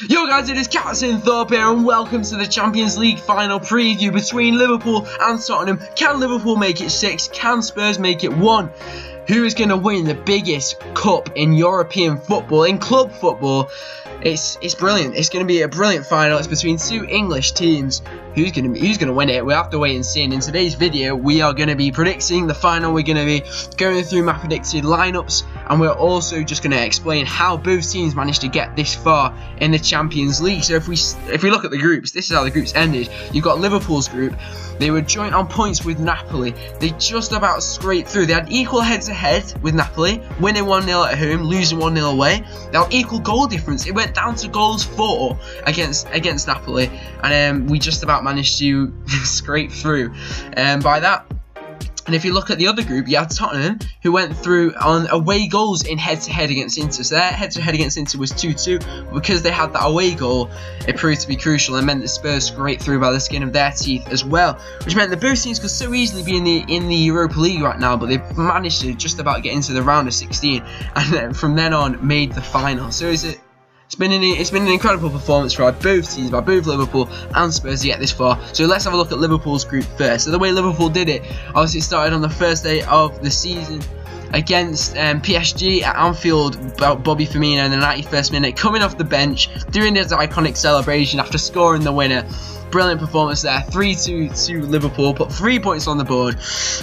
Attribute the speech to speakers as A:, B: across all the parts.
A: Yo guys, it is Captain Thorpe here and welcome to the Champions League final preview between Liverpool and Tottenham. Can Liverpool make it 6? Can Spurs make it 1? Who is going to win the biggest cup in European football, in club football? It's brilliant. It's going to be a brilliant final. It's between two English teams. Who's going to win it? We'll have to wait and see. And in today's video, we are going to be predicting the final. We're going to be going through my predicted lineups, and we're also just going to explain how both teams managed to get this far in the Champions League. So if we look at the groups, this is how the groups ended. You've got Liverpool's group. They were joint on points with Napoli. They just about scraped through. They had equal head-to-head with Napoli, winning 1-0 at home, losing 1-0 away. They had equal goal difference. It went down to goals 4 against Napoli, and we just about managed to scrape through by that. And if you look at the other group, you had Tottenham, who went through on away goals in head-to-head against Inter. So their head-to-head against Inter was 2-2. But because they had that away goal, it proved to be crucial and meant that Spurs scraped through by the skin of their teeth as well. Which meant that both teams could so easily be in the Europa League right now, but they've managed to just about get into the round of 16. And then, from then on, made the final. So It's been an incredible performance for both teams, by both Liverpool and Spurs to get this far. So let's have a look at Liverpool's group first. So the way Liverpool did it, obviously it started on the first day of the season against PSG at Anfield. Bobby Firmino in the 91st minute, coming off the bench, doing his iconic celebration after scoring the winner. Brilliant performance there. 3-2 to Liverpool, put 3 points on the board,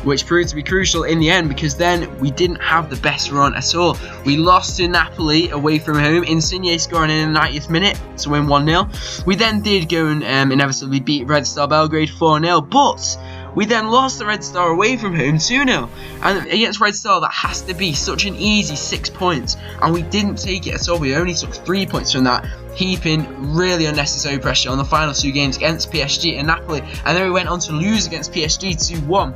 A: which proved to be crucial in the end because then we didn't have the best run at all. We lost to Napoli away from home, Insigne scoring in the 90th minute to win 1-0. We then did go and inevitably beat Red Star Belgrade 4-0, but we then lost the Red Star away from home 2-0. And against Red Star, that has to be such an easy 6 points. And we didn't take it at all. We only took 3 points from that, heaping really unnecessary pressure on the final 2 games against PSG and Napoli. And then we went on to lose against PSG 2-1.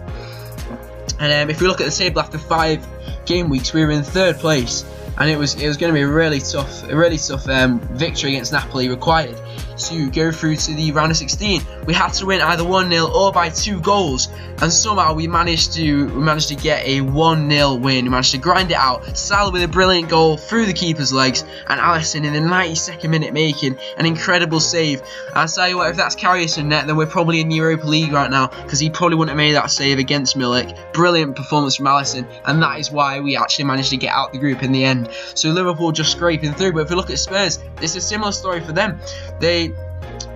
A: And if we look at the table after 5 game weeks, we were in 3rd place. And it was going to be a really tough victory against Napoli required to go through to the round of 16. We had to win either 1-0 or by 2 goals, and somehow we managed to get a 1-0 win. We managed to grind it out. Salah with a brilliant goal through the keeper's legs, and Alisson in the 92nd minute making an incredible save. I'll tell you what, if that's Karius in net, then we're probably in the Europa League right now, because he probably wouldn't have made that save against Milik. Brilliant performance from Alisson, and that is why we actually managed to get out the group in the end. So Liverpool just scraping through. But if we look at Spurs, it's a similar story for them.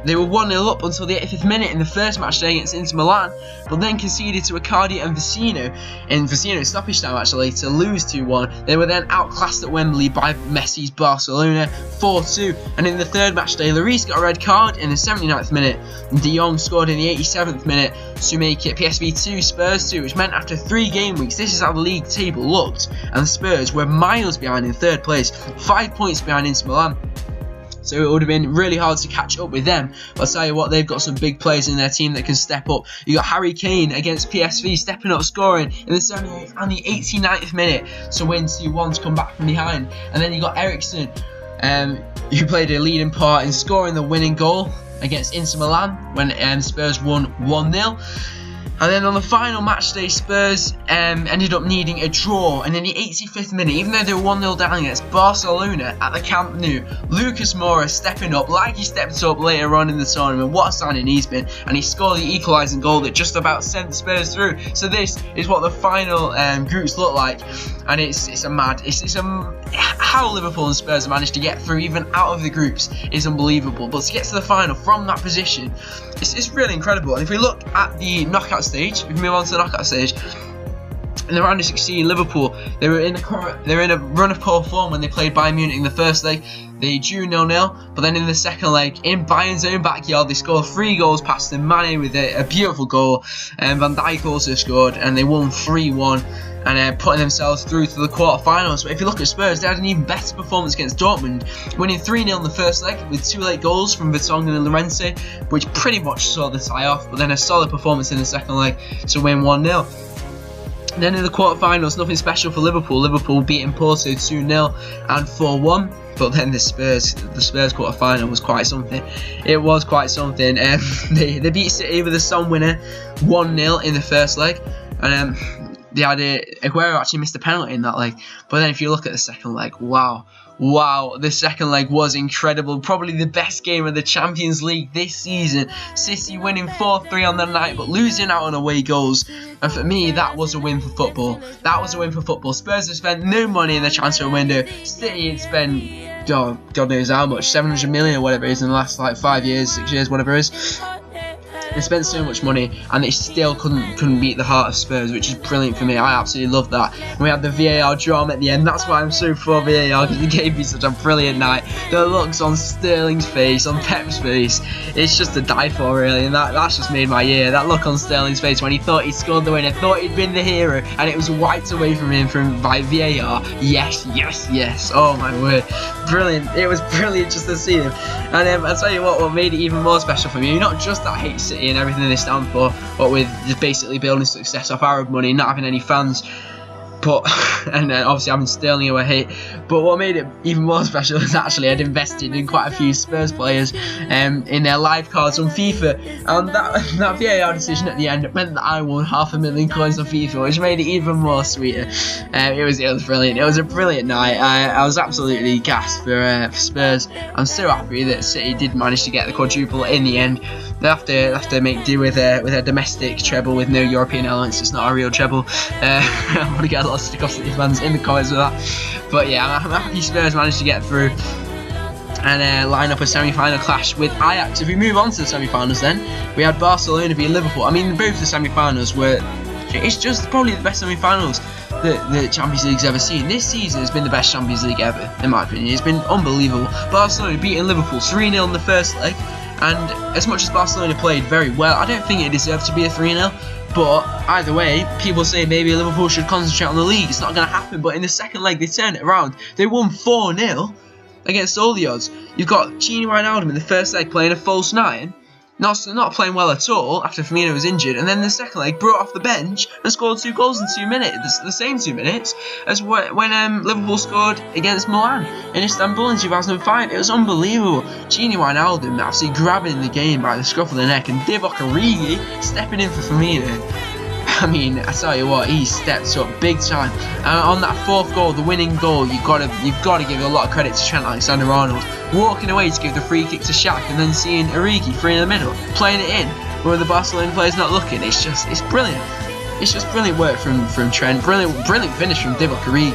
A: They were 1-0 up until the 85th minute in the first match day against Inter Milan, but then conceded to Icardi and Vecino in Vecino's stoppage time actually to lose 2-1. They were then outclassed at Wembley by Messi's Barcelona 4-2, and in the third match day, Lloris got a red card in the 79th minute, and De Jong scored in the 87th minute to make it PSV 2, Spurs 2, which meant after 3 game weeks, this is how the league table looked, and the Spurs were miles behind in 3rd place, 5 points behind Inter Milan. So it would have been really hard to catch up with them. But I'll tell you what, they've got some big players in their team that can step up. You got Harry Kane against PSV stepping up, scoring in the 78th and the 89th minute to win 2-1 to come back from behind. And then you got Eriksen, who played a leading part in scoring the winning goal against Inter Milan when Spurs won 1-0. And then on the final match day, Spurs ended up needing a draw. And in the 85th minute, even though they were 1-0 down against Barcelona at the Camp Nou, Lucas Moura stepping up like he stepped up later on in the tournament. What a signing he's been. And he scored the equalising goal that just about sent Spurs through. So this is what the final groups look like. And how Liverpool and Spurs managed to get through even out of the groups is unbelievable. But to get to the final from that position, it's really incredible. And if we look at the knockout stage, if we move on to the knockout stage, in the round of 16, Liverpool, they were in a run of poor form when they played Bayern Munich in the first leg. They drew 0-0, but then in the second leg, in Bayern's own backyard, they scored 3 goals past them. Mane with a beautiful goal, and Van Dijk also scored, and they won 3-1. And putting themselves through to the quarterfinals. But if you look at Spurs, they had an even better performance against Dortmund, winning 3-0 in the first leg with 2 late goals from Vertonghen and Llorente, which pretty much saw the tie off. But then a solid performance in the second leg to win 1-0. And then in the quarterfinals, nothing special for Liverpool. Liverpool beating Porto 2-0 and 4-1. But then the Spurs quarter-final was quite something. It was quite something. They beat City with a Son winner 1-0 in the first leg. And they had Aguero actually missed a penalty in that leg. But then if you look at the second leg, wow, Wow, the second leg was incredible. Probably the best game of the Champions League this season. City winning 4-3 on the night, but losing out on away goals. And for me, that was a win for football. That was a win for football. Spurs have spent no money in the transfer window. City had spent, God knows how much, 700 million or whatever it is in the last like 5 years, 6 years, whatever it is. They spent so much money and they still couldn't beat the heart of Spurs, which is brilliant for me. I absolutely love that. And we had the VAR drama at the end. That's why I'm so for VAR, because it gave me such a brilliant night. The looks on Sterling's face, on Pep's face, it's just to die for, really. And that's just made my year. That look on Sterling's face when he thought he scored the winner, thought he'd been the hero, and it was wiped away from him by VAR. Yes, yes, yes. Oh my word, brilliant. It was brilliant just to see him. And I'll tell you what made it even more special for me, not just that I hate City and everything they stand for, but with just basically building success off Arab money, not having any fans, but and obviously having Sterling who I hate. But what made it even more special is actually I'd invested in quite a few Spurs players in their live cards on FIFA, and that VAR decision at the end meant that I won £500,000 coins on FIFA, which made it even more sweeter. It was brilliant. It was a brilliant night. I was absolutely gassed for Spurs. I'm so happy that City did manage to get the quadruple in the end. They have to make do with a domestic treble with no European elements. It's not a real treble. I want to get a lot of stick off City fans in the comments with that. But yeah, I'm happy Spurs managed to get through and line up a semi-final clash with Ajax. If we move on to the semi-finals, then we had Barcelona v Liverpool. I mean, both the semi-finals were. It's just probably the best semi-finals that the Champions League's ever seen. This season has been the best Champions League ever, in my opinion. It's been unbelievable. Barcelona beating Liverpool 3-0 in the first leg. And as much as Barcelona played very well, I don't think it deserved to be a 3-0. But either way, people say maybe Liverpool should concentrate on the league. It's not going to happen. But in the second leg, they turned it around. They won 4-0 against all the odds. You've got Gini Wijnaldum in the first leg playing a false 9. Not playing well at all after Firmino was injured, and then the second leg brought off the bench and scored 2 goals in 2 minutes, the same 2 minutes as when Liverpool scored against Milan in Istanbul in 2005. It was unbelievable. Gini Wijnaldum absolutely grabbing the game by the scruff of the neck, and Divock Origi stepping in for Firmino. I mean, I tell you what, he stepped up big time. On that 4th goal, the winning goal, you've got to give a lot of credit to Trent Alexander-Arnold, walking away to give the free kick to Shaq, and then seeing Origi free in the middle, playing it in where the Barcelona player's not looking. It's brilliant. It's just brilliant work from Trent, brilliant finish from Divock Origi,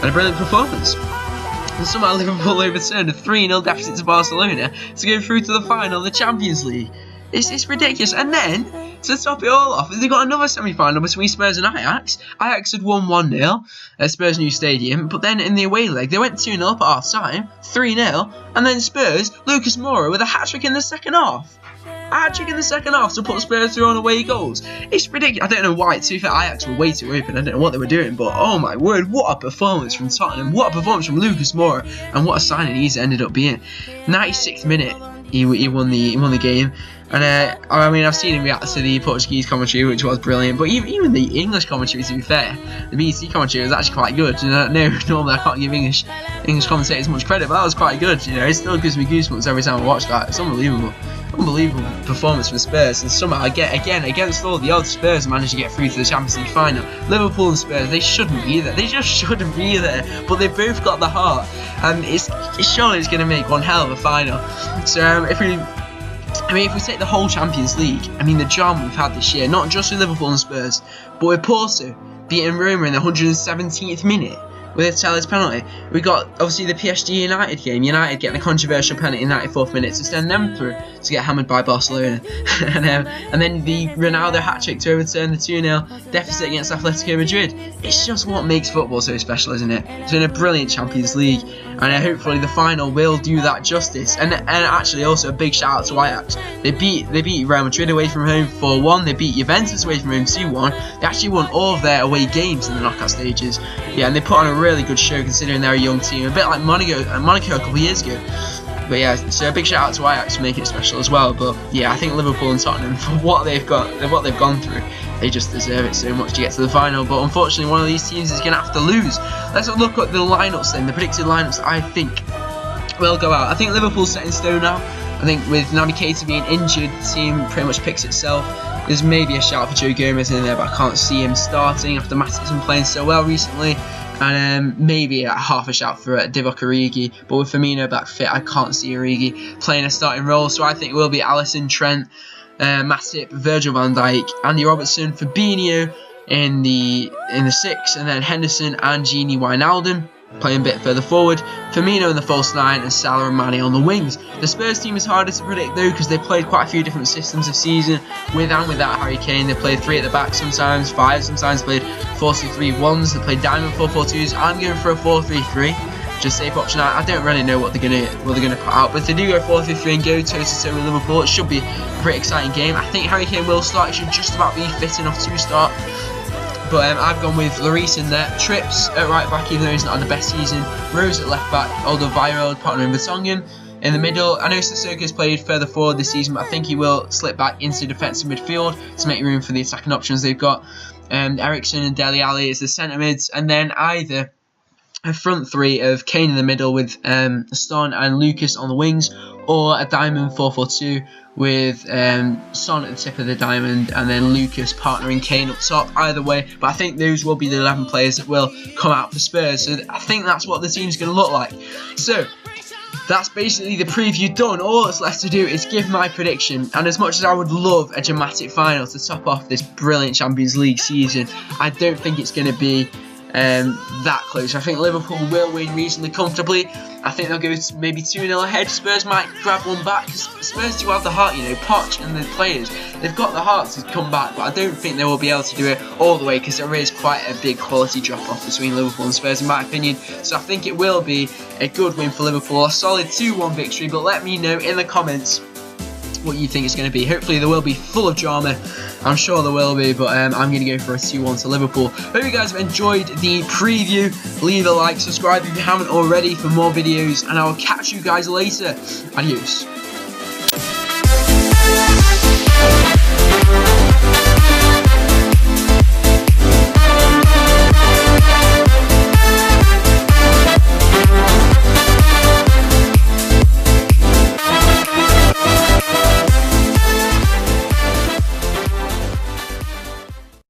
A: and a brilliant performance. And somehow Liverpool overturned a 3-0 deficit to Barcelona to go through to the final of the Champions League. It's ridiculous. And then, to top it all off, they got another semi-final between Spurs and Ajax. Ajax had won 1-0 at Spurs' new stadium, but then in the away leg, they went 2-0 up at half-time, 3-0, and then Spurs, Lucas Moura with a hat-trick in the second half. A hat-trick in the second half to put Spurs through on away goals. It's ridiculous. I don't know why. To be fair, Ajax were way too open. I don't know what they were doing, but oh my word, what a performance from Tottenham. What a performance from Lucas Moura, and what a signing he's ended up being. 96th minute, he won the game. And I mean, I've seen him react to the Portuguese commentary, which was brilliant. But even the English commentary, to be fair, the BBC commentary was actually quite good. You know, no, normally I can't give English commentators much credit, but that was quite good. You know, it still gives me goosebumps every time I watch that. It's unbelievable performance from Spurs. And somehow, again, against all the odds, Spurs managed to get through to the Champions League final. Liverpool and Spurs, they shouldn't be there. They just shouldn't be there. But they've both got the heart, and it's surely it's going to make one hell of a final. So if we take the whole Champions League, I mean, the drama we've had this year, not just with Liverpool and Spurs, but with Porto beating Roma in the 117th minute with a Telles penalty. We got, obviously, the PSG United game. United getting a controversial penalty in the 94th minute to send them through to get hammered by Barcelona. and then the Ronaldo hat-trick to overturn the 2-0 deficit against Atletico Madrid. It's just what makes football so special, isn't it? It's been a brilliant Champions League, and hopefully the final will do that justice. And actually, also a big shout out to Ajax. They beat Real Madrid away from home 4-1. They beat Juventus away from home 2-1. They actually won all of their away games in the knockout stages. Yeah, and they put on a really good show considering they're a young team, a bit like Monaco a couple of years ago. But yeah, so a big shout out to Ajax for making it special as well. But yeah, I think Liverpool and Tottenham, for what they've gone through, they just deserve it so much to get to the final. But unfortunately, one of these teams is going to have to lose. Let's look at the lineups then, the predicted lineups that I think will go out. I think Liverpool's set in stone now. I think with Naby Keita being injured, the team pretty much picks itself. There's maybe a shout for Joe Gomez in there, but I can't see him starting after Matip's been playing so well recently. and maybe a half a shout for Divock Origi, but with Firmino back fit, I can't see Origi playing a starting role, so I think it will be Alisson, Trent, Matip, Virgil van Dijk, Andy Robertson, Fabinho in the 6, and then Henderson and Gini Wijnaldum playing a bit further forward, Firmino in the false 9, and Salah and Mane on the wings. The Spurs team is harder to predict though, because they played quite a few different systems this season, with and without Harry Kane. They played 3 at the back sometimes, 5 sometimes, played 4-2-3-1s, they played diamond 4-4-2s. I'm going for a 4-3-3, just safe option. I don't really know what they're gonna put out, but if they do go 4-3-3 and go toe-to-toe with Liverpool, it should be a pretty exciting game. I think Harry Kane will start. He should just about be fit enough to start. But I've gone with Lloris in there, Trips at right back, even though he's not had the best season, Rose at left back, Alderweireld partnering with Vertonghen in the middle. I know Sissoko's played further forward this season, but I think he will slip back into defensive midfield to make room for the attacking options they've got. Eriksen and Dele Alli as the centre mids, and then either a front 3 of Kane in the middle with Son and Lucas on the wings, or a diamond 4-4-2 with Son at the tip of the diamond and then Lucas partnering Kane up top. Either way, but I think those will be the 11 players that will come out for Spurs, so I think that's what the team's going to look like. So that's basically the preview done. All that's left to do is give my prediction, and as much as I would love a dramatic final to top off this brilliant Champions League season, I don't think it's going to be that close. I think Liverpool will win reasonably comfortably. I think they'll go maybe 2-0 ahead. Spurs might grab one back, because Spurs do have the heart, you know, Poch and the players, they've got the heart to come back, but I don't think they will be able to do it all the way, because there is quite a big quality drop off between Liverpool and Spurs in my opinion. So I think it will be a good win for Liverpool, a solid 2-1 victory, but let me know in the comments what you think it's going to be. Hopefully there will be full of drama, I'm sure there will be, but I'm going to go for a 2-1 to Liverpool. Hope you guys have enjoyed the preview. Leave a like, subscribe if you haven't already for more videos, and I will catch you guys later. Adios.